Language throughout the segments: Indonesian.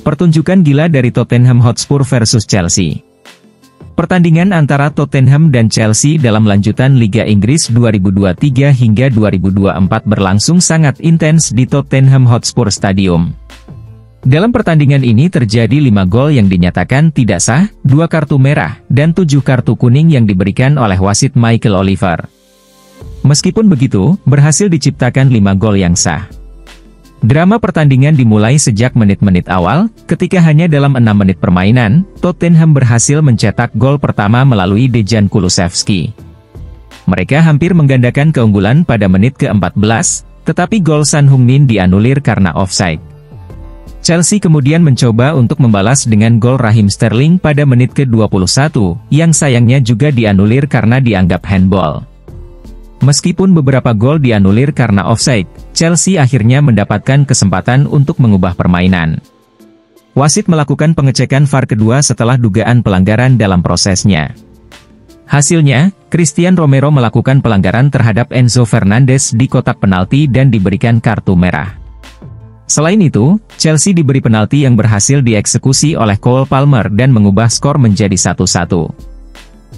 Pertunjukan gila dari Tottenham Hotspur versus Chelsea. Pertandingan antara Tottenham dan Chelsea dalam lanjutan Liga Inggris 2023 hingga 2024 berlangsung sangat intens di Tottenham Hotspur Stadium. Dalam pertandingan ini terjadi 5 gol yang dinyatakan tidak sah, 2 kartu merah, dan 7 kartu kuning yang diberikan oleh wasit Michael Oliver. Meskipun begitu, berhasil diciptakan 5 gol yang sah. Drama pertandingan dimulai sejak menit-menit awal, ketika hanya dalam 6 menit permainan, Tottenham berhasil mencetak gol pertama melalui Dejan Kulusevski. Mereka hampir menggandakan keunggulan pada menit ke-14, tetapi gol Son Heung-min dianulir karena offside. Chelsea kemudian mencoba untuk membalas dengan gol Raheem Sterling pada menit ke-21, yang sayangnya juga dianulir karena dianggap handball. Meskipun beberapa gol dianulir karena offside, Chelsea akhirnya mendapatkan kesempatan untuk mengubah permainan. Wasit melakukan pengecekan VAR kedua setelah dugaan pelanggaran dalam prosesnya. Hasilnya, Christian Romero melakukan pelanggaran terhadap Enzo Fernandez di kotak penalti dan diberikan kartu merah. Selain itu, Chelsea diberi penalti yang berhasil dieksekusi oleh Cole Palmer dan mengubah skor menjadi 1-1.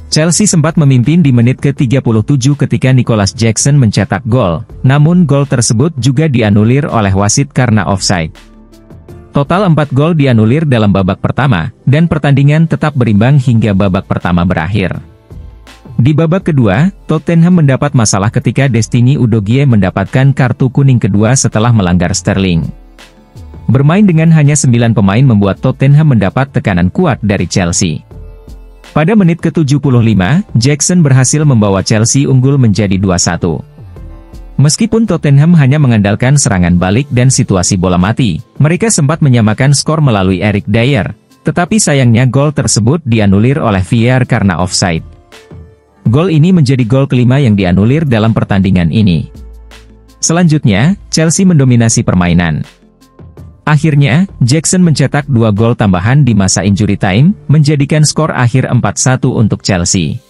Chelsea sempat memimpin di menit ke-37 ketika Nicholas Jackson mencetak gol, namun gol tersebut juga dianulir oleh wasit karena offside. Total 4 gol dianulir dalam babak pertama, dan pertandingan tetap berimbang hingga babak pertama berakhir. Di babak kedua, Tottenham mendapat masalah ketika Destiny Udogie mendapatkan kartu kuning kedua setelah melanggar Sterling. Bermain dengan hanya 9 pemain membuat Tottenham mendapat tekanan kuat dari Chelsea. Pada menit ke-75, Jackson berhasil membawa Chelsea unggul menjadi 2-1. Meskipun Tottenham hanya mengandalkan serangan balik dan situasi bola mati, mereka sempat menyamakan skor melalui Eric Dier, tetapi sayangnya gol tersebut dianulir oleh VAR karena offside. Gol ini menjadi gol kelima yang dianulir dalam pertandingan ini. Selanjutnya, Chelsea mendominasi permainan. Akhirnya, Jackson mencetak 2 gol tambahan di masa injury time, menjadikan skor akhir 4-1 untuk Chelsea.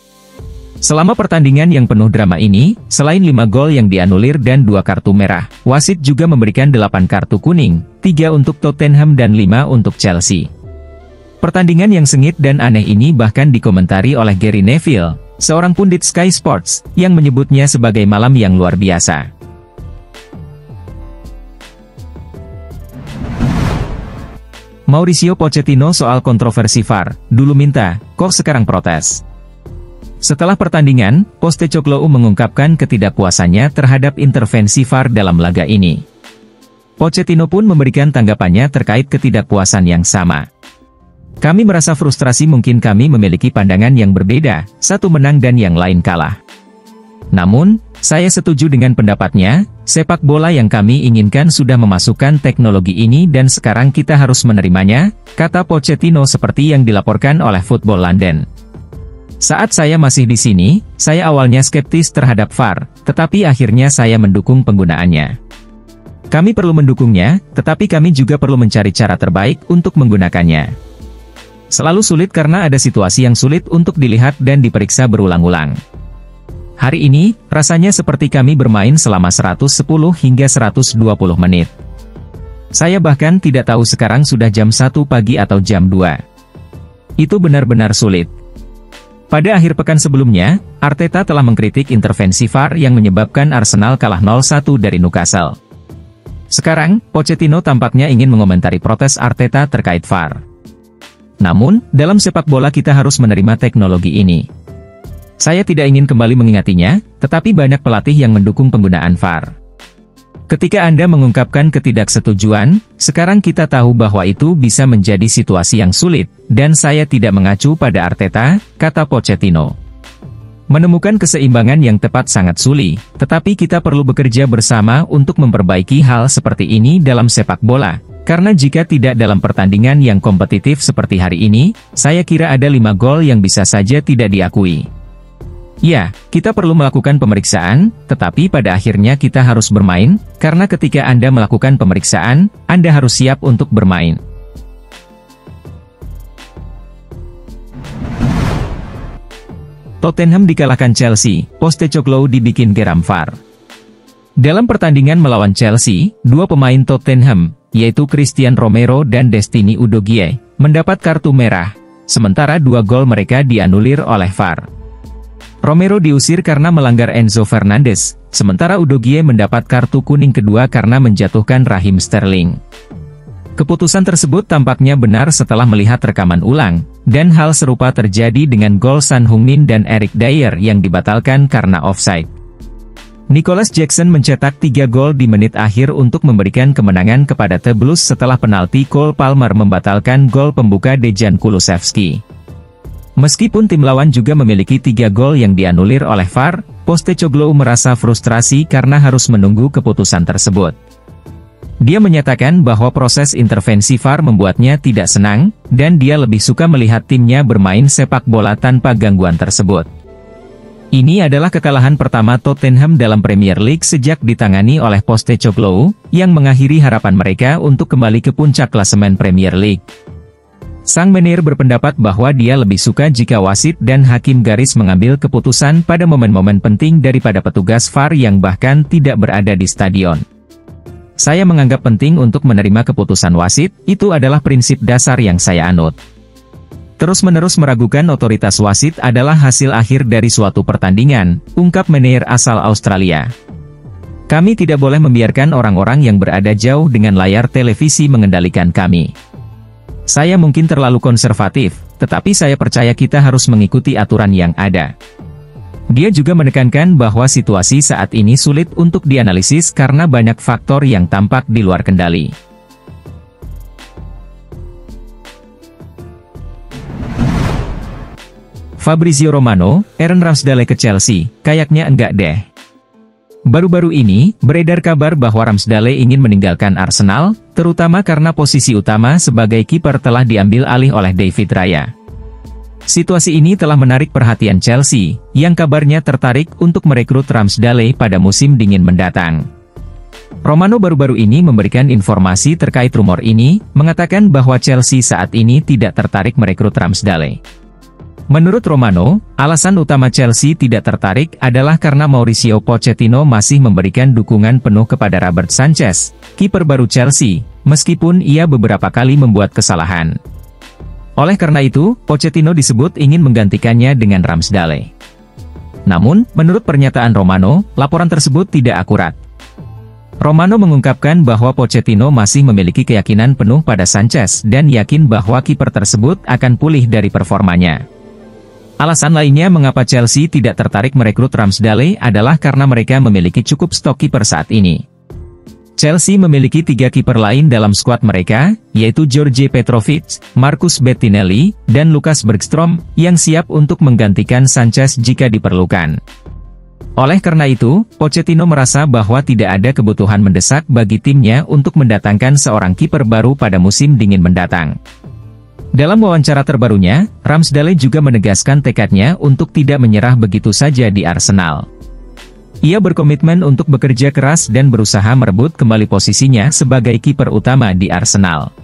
Selama pertandingan yang penuh drama ini, selain 5 gol yang dianulir dan 2 kartu merah, wasit juga memberikan 8 kartu kuning, 3 untuk Tottenham dan 5 untuk Chelsea. Pertandingan yang sengit dan aneh ini bahkan dikomentari oleh Gary Neville, seorang pundit Sky Sports, yang menyebutnya sebagai malam yang luar biasa. Mauricio Pochettino soal kontroversi VAR, dulu minta, kok sekarang protes. Setelah pertandingan, Postecoglou mengungkapkan ketidakpuasannya terhadap intervensi VAR dalam laga ini. Pochettino pun memberikan tanggapannya terkait ketidakpuasan yang sama. Kami merasa frustrasi, mungkin kami memiliki pandangan yang berbeda, satu menang dan yang lain kalah. Namun, saya setuju dengan pendapatnya, sepak bola yang kami inginkan sudah memasukkan teknologi ini dan sekarang kita harus menerimanya, kata Pochettino seperti yang dilaporkan oleh Football London. Saat saya masih di sini, saya awalnya skeptis terhadap VAR, tetapi akhirnya saya mendukung penggunaannya. Kami perlu mendukungnya, tetapi kami juga perlu mencari cara terbaik untuk menggunakannya. Selalu sulit karena ada situasi yang sulit untuk dilihat dan diperiksa berulang-ulang. Hari ini, rasanya seperti kami bermain selama 110 hingga 120 menit. Saya bahkan tidak tahu sekarang sudah jam 1 pagi atau jam 2. Itu benar-benar sulit. Pada akhir pekan sebelumnya, Arteta telah mengkritik intervensi VAR yang menyebabkan Arsenal kalah 0-1 dari Newcastle. Sekarang, Pochettino tampaknya ingin mengomentari protes Arteta terkait VAR. Namun, dalam sepak bola kita harus menerima teknologi ini. Saya tidak ingin kembali mengingatinya, tetapi banyak pelatih yang mendukung penggunaan VAR. Ketika Anda mengungkapkan ketidaksetujuan, sekarang kita tahu bahwa itu bisa menjadi situasi yang sulit, dan saya tidak mengacu pada Arteta, kata Pochettino. Menemukan keseimbangan yang tepat sangat sulit, tetapi kita perlu bekerja bersama untuk memperbaiki hal seperti ini dalam sepak bola. Karena jika tidak dalam pertandingan yang kompetitif seperti hari ini, saya kira ada 5 gol yang bisa saja tidak diakui. Ya, kita perlu melakukan pemeriksaan, tetapi pada akhirnya kita harus bermain, karena ketika Anda melakukan pemeriksaan, Anda harus siap untuk bermain. Tottenham dikalahkan Chelsea, Postecoglou dibikin geram VAR. Dalam pertandingan melawan Chelsea, 2 pemain Tottenham, yaitu Christian Romero dan Destiny Udogie, mendapat kartu merah, sementara 2 gol mereka dianulir oleh VAR. Romero diusir karena melanggar Enzo Fernandez, sementara Udogie mendapat kartu kuning kedua karena menjatuhkan Raheem Sterling. Keputusan tersebut tampaknya benar setelah melihat rekaman ulang, dan hal serupa terjadi dengan gol Son Heung-min dan Eric Dier yang dibatalkan karena offside. Nicholas Jackson mencetak 3 gol di menit akhir untuk memberikan kemenangan kepada The Blues setelah penalti Cole Palmer membatalkan gol pembuka Dejan Kulusevski. Meskipun tim lawan juga memiliki 3 gol yang dianulir oleh VAR, Postecoglou merasa frustrasi karena harus menunggu keputusan tersebut. Dia menyatakan bahwa proses intervensi VAR membuatnya tidak senang, dan dia lebih suka melihat timnya bermain sepak bola tanpa gangguan tersebut. Ini adalah kekalahan pertama Tottenham dalam Premier League sejak ditangani oleh Postecoglou, yang mengakhiri harapan mereka untuk kembali ke puncak klasemen Premier League. Sang manajer berpendapat bahwa dia lebih suka jika wasit dan hakim garis mengambil keputusan pada momen-momen penting daripada petugas VAR yang bahkan tidak berada di stadion. Saya menganggap penting untuk menerima keputusan wasit, itu adalah prinsip dasar yang saya anut. Terus-menerus meragukan otoritas wasit adalah hasil akhir dari suatu pertandingan, ungkap manajer asal Australia. Kami tidak boleh membiarkan orang-orang yang berada jauh dengan layar televisi mengendalikan kami. Saya mungkin terlalu konservatif, tetapi saya percaya kita harus mengikuti aturan yang ada. Dia juga menekankan bahwa situasi saat ini sulit untuk dianalisis karena banyak faktor yang tampak di luar kendali. Fabrizio Romano, Aaron Ramsdale ke Chelsea, kayaknya enggak deh. Baru-baru ini, beredar kabar bahwa Ramsdale ingin meninggalkan Arsenal, terutama karena posisi utama sebagai kiper telah diambil alih oleh David Raya. Situasi ini telah menarik perhatian Chelsea, yang kabarnya tertarik untuk merekrut Ramsdale pada musim dingin mendatang. Romano baru-baru ini memberikan informasi terkait rumor ini, mengatakan bahwa Chelsea saat ini tidak tertarik merekrut Ramsdale. Menurut Romano, alasan utama Chelsea tidak tertarik adalah karena Mauricio Pochettino masih memberikan dukungan penuh kepada Robert Sanchez, kiper baru Chelsea, meskipun ia beberapa kali membuat kesalahan. Oleh karena itu, Pochettino disebut ingin menggantikannya dengan Ramsdale. Namun, menurut pernyataan Romano, laporan tersebut tidak akurat. Romano mengungkapkan bahwa Pochettino masih memiliki keyakinan penuh pada Sanchez dan yakin bahwa kiper tersebut akan pulih dari performanya. Alasan lainnya mengapa Chelsea tidak tertarik merekrut Ramsdale adalah karena mereka memiliki cukup stok kiper saat ini. Chelsea memiliki 3 kiper lain dalam skuad mereka, yaitu George Petrovic, Marcus Bettinelli, dan Lucas Bergstrom, yang siap untuk menggantikan Sanchez jika diperlukan. Oleh karena itu, Pochettino merasa bahwa tidak ada kebutuhan mendesak bagi timnya untuk mendatangkan seorang kiper baru pada musim dingin mendatang. Dalam wawancara terbarunya, Ramsdale juga menegaskan tekadnya untuk tidak menyerah begitu saja di Arsenal. Ia berkomitmen untuk bekerja keras dan berusaha merebut kembali posisinya sebagai kiper utama di Arsenal.